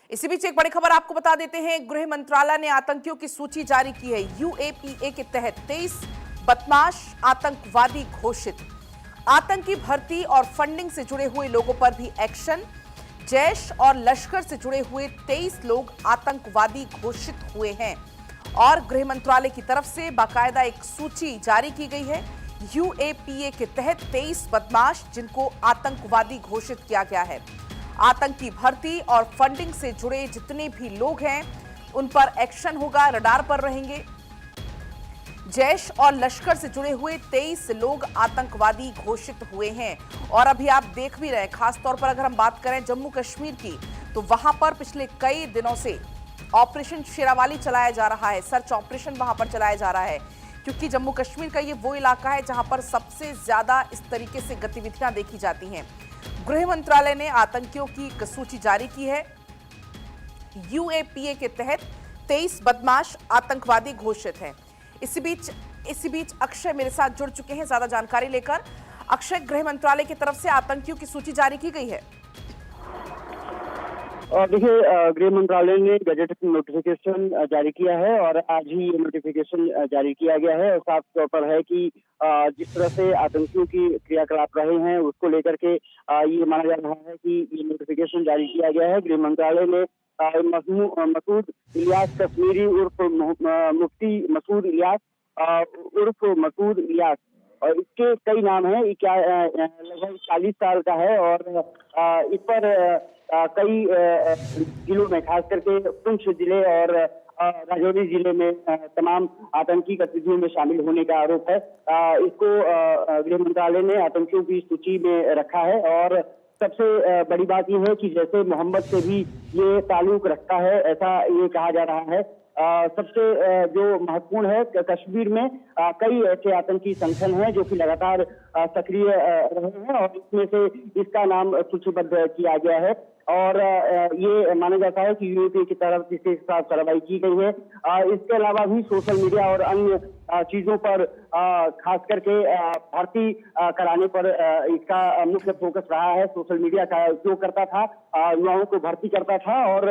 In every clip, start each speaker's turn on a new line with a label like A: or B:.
A: इसी बीच एक बड़ी खबर आपको बता देते हैं। गृह मंत्रालय ने आतंकियों की सूची जारी की है। यूएपीए के तहत 23 बदमाश आतंकवादी घोषित। आतंकी भर्ती और फंडिंग से जुड़े हुए लोगों पर भी एक्शन। जैश और लश्कर से जुड़े हुए 23 लोग आतंकवादी घोषित हुए हैं और गृह मंत्रालय की तरफ से बाकायदा एक सूची जारी की गई है। यूएपीए के तहत 23 बदमाश जिनको आतंकवादी घोषित किया गया है। आतंकी भर्ती और फंडिंग से जुड़े जितने भी लोग हैं उन पर एक्शन होगा, रडार पर रहेंगे। जैश और लश्कर से जुड़े हुए 23 लोग आतंकवादी घोषित हुए हैं और अभी आप देख भी रहे हैं। खासतौर पर अगर हम बात करें जम्मू कश्मीर की, तो वहां पर पिछले कई दिनों से ऑपरेशन शेरावाली चलाया जा रहा है। सर्च ऑपरेशन वहां पर चलाया जा रहा है क्योंकि जम्मू कश्मीर का ये वो इलाका है जहां पर सबसे ज्यादा इस तरीके से गतिविधियां देखी जाती हैं। गृह मंत्रालय ने आतंकियों की एक सूची जारी की है। यूएपीए के तहत 23 बदमाश आतंकवादी घोषित हैं। इसी बीच अक्षय मेरे साथ जुड़ चुके हैं ज्यादा जानकारी लेकर। अक्षय, गृह मंत्रालय की तरफ से आतंकियों की सूची जारी की गई है।
B: देखिए, गृह मंत्रालय ने गजट नोटिफिकेशन जारी किया है और आज ही ये नोटिफिकेशन जारी किया गया है और साफ तौर पर है कि जिस तरह से आतंकियों की क्रियाकलाप रहे हैं उसको लेकर के ये माना जा रहा है कि ये नोटिफिकेशन जारी किया गया है। गृह मंत्रालय ने मसूद इलियास कश्मीरी उर्फ मुफ्ती मसूद इलियास उर्फ मसूद इलियास और इसके कई नाम हैं। लगभग 40 साल का है और इस पर कई जिलों में, खास करके पुंछ जिले और राजौरी जिले में तमाम आतंकी गतिविधियों में शामिल होने का आरोप है। इसको गृह मंत्रालय ने आतंकियों की सूची में रखा है और सबसे बड़ी बात यह है कि जैसे मोहम्मद से भी ये ताल्लुक रखता है, ऐसा ये कहा जा रहा है। सबसे जो महत्वपूर्ण है, कश्मीर में कई ऐसे आतंकी संगठन हैं जो कि लगातार सक्रिय रहे हैं और इसमें से इसका नाम सूचीबद्ध किया गया है और ये माना जाता है कि यूएपीए की तरफ इसके साथ कार्रवाई की गई है। इसके अलावा भी सोशल मीडिया और अन्य चीजों पर खास करके भर्ती कराने पर इसका मुख्य फोकस रहा है। सोशल मीडिया का उपयोग करता था, युवाओं को भर्ती करता था और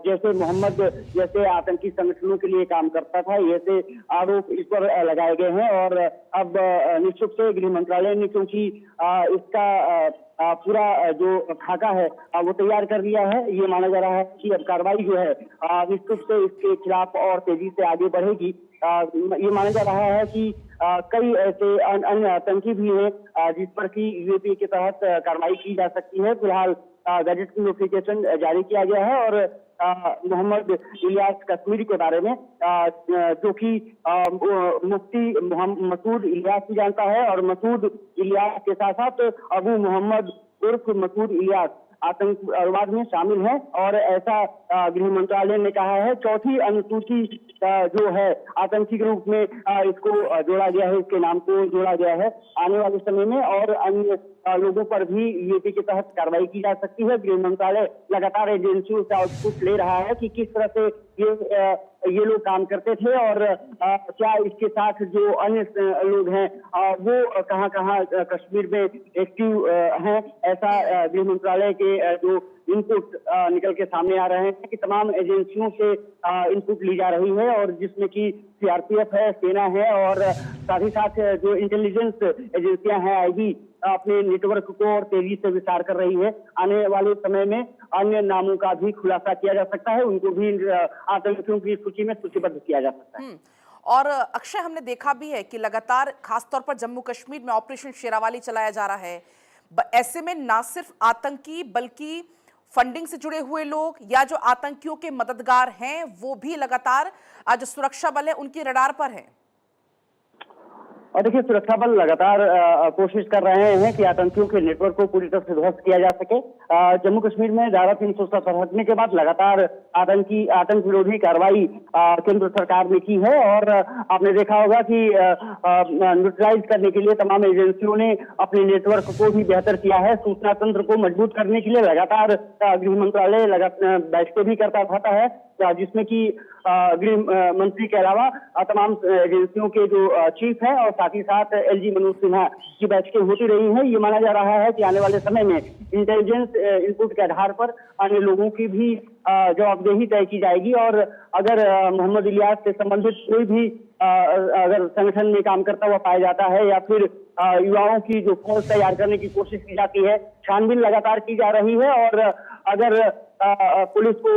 B: जैसे मोहम्मद जैसे आतंकी संगठनों के लिए काम करता था, ऐसे आरोप इस पर लगाए गए हैं और अब निश्चित से गृह मंत्रालय ने, क्योंकि इसका पूरा जो खाका है वो तैयार कर लिया है, ये माना जा रहा है कि अब कार्रवाई जो है निश्चित से इसके खिलाफ और तेजी से आगे बढ़ेगी। ये माना जा रहा है कि कई ऐसे अन्य आतंकी भी हैं जिस पर कि यूएपीए के तहत कार्रवाई की जा सकती है। फिलहाल गजट नोटिफिकेशन जारी किया गया है और मोहम्मद इलियास कश्मीरी के बारे में जो कि मुफ्ती मसूद इलियास भी जानता है और मसूद इलियास के साथ साथ अबू मोहम्मद उर्फ मसूद इलियास आतंकवाद में शामिल है और ऐसा गृह मंत्रालय ने कहा है। चौथी अनुसूची जो है आतंकी के रूप में इसको जोड़ा गया है, इसके नाम को जोड़ा गया है। आने वाले समय में और अन्य लोगों पर भी यूएपीए के तहत कार्रवाई की जा सकती है। गृह मंत्रालय लगातार एजेंसियों से आउटपुट ले रहा है कि किस तरह से ये लोग काम करते थे और क्या इसके साथ जो अन्य लोग हैं वो कहां कहां कश्मीर में एक्टिव हैं। ऐसा गृह मंत्रालय के जो इनपुट निकल के सामने आ रहे हैं कि तमाम एजेंसियों से इनपुट ली जा रही है और जिसमें कि सीआरपीएफ है, सेना है और साथ ही साथ जो इंटेलिजेंस एजेंसियां हैं, आईबी अपने नेटवर्क को और तेजी से विस्तार कर रही है। आने वाले समय में अन्य नामों का भी खुलासा किया जा सकता है, उनको भी आतंकियों की सूची में सूचीबद्ध किया जा सकता है।
A: और अक्षय, हमने देखा भी है कि लगातार खासतौर पर जम्मू कश्मीर में ऑपरेशन शेरावाली चलाया जा रहा है। ऐसे में ना सिर्फ आतंकी बल्कि फंडिंग से जुड़े हुए लोग या जो आतंकियों के मददगार हैं वो भी लगातार जो सुरक्षा बल है उनकी रडार पर है।
B: और देखिए, सुरक्षा बल लगातार कोशिश कर रहे हैं कि आतंकियों के नेटवर्क को पूरी तरह से ध्वस्त किया जा सके। जम्मू कश्मीर में धारा 370 हटने के बाद लगातार आतंक विरोधी कार्रवाई केंद्र सरकार ने की है और आपने देखा होगा कि न्यूट्रलाइज करने के लिए तमाम एजेंसियों ने अपने नेटवर्क को भी बेहतर किया है। सूचना तंत्र को मजबूत करने के लिए लगातार गृह मंत्रालय बैठकें भी करता रहता है, जिसमें कि गृह मंत्री के अलावा तमाम एजेंसियों के जो चीफ हैं और साथ ही साथ एलजी मनोज सिन्हा की बैठकें होती रही हैं। ये माना जा रहा है कि आने वाले समय में इंटेलिजेंस इनपुट के आधार पर अन्य लोगों की भी जवाबदेही तय की जाएगी। और अगर मोहम्मद इलियास से संबंधित कोई भी अगर संगठन में काम करता हुआ पाया जाता है या फिर युवाओं की जो फौज तैयार करने की कोशिश की जाती है, छानबीन लगातार की जा रही है। और अगर पुलिस को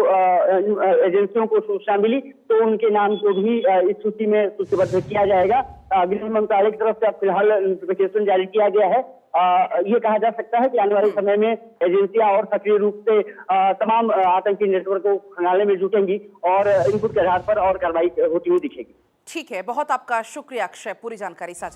B: एजेंसियों को सूचना मिली तो उनके नाम को भी इस सूची में सूचीबद्ध किया जाएगा। गृह मंत्रालय की तरफ से अब फिलहाल नोटिफिकेशन जारी किया गया है। ये कहा जा सकता है कि आने वाले समय में एजेंसियां और सक्रिय रूप से तमाम आतंकी नेटवर्क को खंगालने में जुटेंगी और इनपुट के आधार पर और कार्रवाई होती हुई दिखेगी।
A: ठीक है, बहुत आपका शुक्रिया अक्षय, पूरी जानकारी साझा